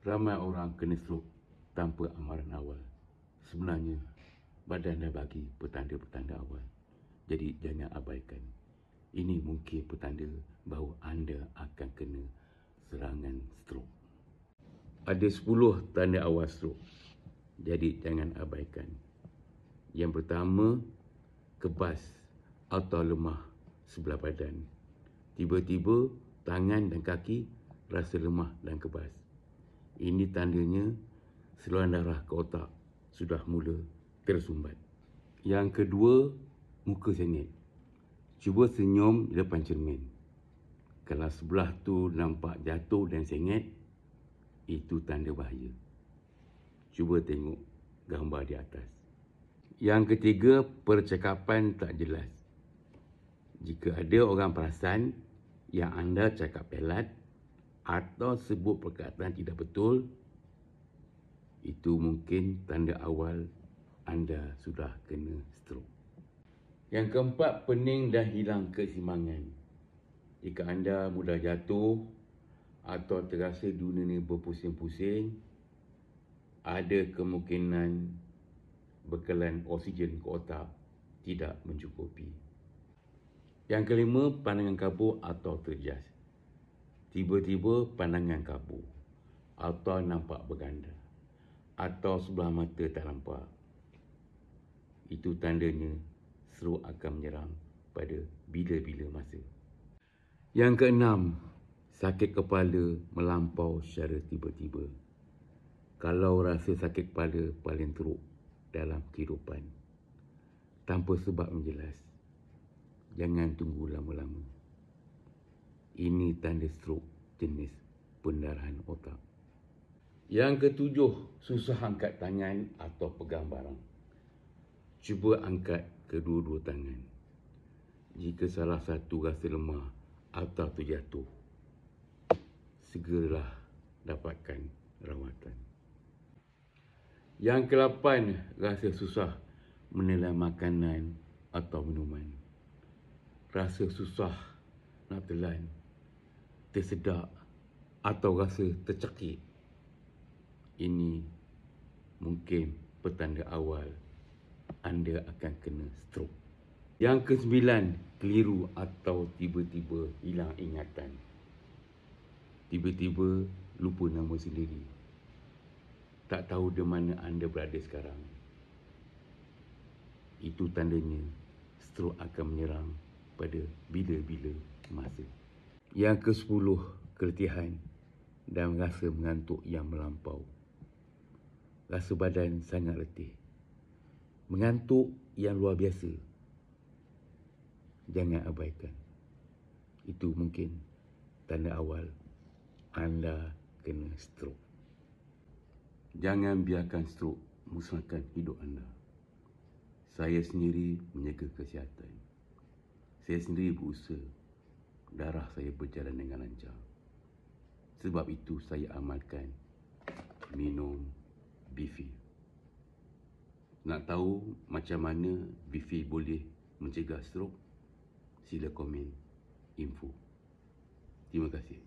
Ramai orang kena stroke tanpa amaran awal. Sebenarnya, badan dah bagi petanda-petanda awal. Jadi jangan abaikan. Ini mungkin petanda bahawa anda akan kena serangan stroke. Ada 10 tanda awal stroke. Jadi jangan abaikan. Yang pertama, kebas atau lemah sebelah badan. Tiba-tiba tangan dan kaki rasa lemah dan kebas. Ini tandanya saluran darah ke otak sudah mula tersumbat. Yang kedua, muka sengit. Cuba senyum di depan cermin. Kalau sebelah tu nampak jatuh dan sengit, itu tanda bahaya. Cuba tengok gambar di atas. Yang ketiga, percakapan tak jelas. Jika ada orang perasan yang anda cakap pelat atau sebut perkataan tidak betul, itu mungkin tanda awal anda sudah kena stroke. Yang keempat, pening dan hilang keseimbangan. Jika anda mudah jatuh atau terasa dunia ini berpusing-pusing, ada kemungkinan bekalan oksigen ke otak tidak mencukupi. Yang kelima, pandangan kabur atau terjas. Tiba-tiba pandangan kabur atau nampak berganda atau sebelah mata tak nampak. Itu tandanya stroke akan menyerang pada bila-bila masa. Yang keenam, sakit kepala melampau secara tiba-tiba. Kalau rasa sakit kepala paling teruk dalam kehidupan tanpa sebab menjelas, jangan tunggu lama-lama. Ini tanda stroke jenis pendarahan otak. Yang ketujuh, susah angkat tangan atau pegang barang. Cuba angkat kedua-dua tangan. Jika salah satu rasa lemah atau terjatuh, segeralah dapatkan rawatan. Yang ke-8, rasa susah menilai makanan atau minuman. Rasa susah nak telan, tersedak atau rasa tercekik. Ini mungkin petanda awal anda akan kena stroke. Yang ke-9, keliru atau tiba-tiba hilang ingatan. Tiba-tiba lupa nama sendiri. Tak tahu di mana anda berada sekarang. Itu tandanya stroke akan menyerang pada bila-bila masa. Yang ke-10, keletihan dan rasa mengantuk yang melampau. Rasa badan sangat letih. Mengantuk yang luar biasa. Jangan abaikan. Itu mungkin tanda awal anda kena stroke. Jangan biarkan stroke musnahkan hidup anda. Saya sendiri menjaga kesihatan. Saya sendiri berusaha. Darah saya berjalan dengan lancar. Sebab itu saya amalkan minum Bifi. Nak tahu macam mana Bifi boleh mencegah stroke? Sila komen info. Terima kasih.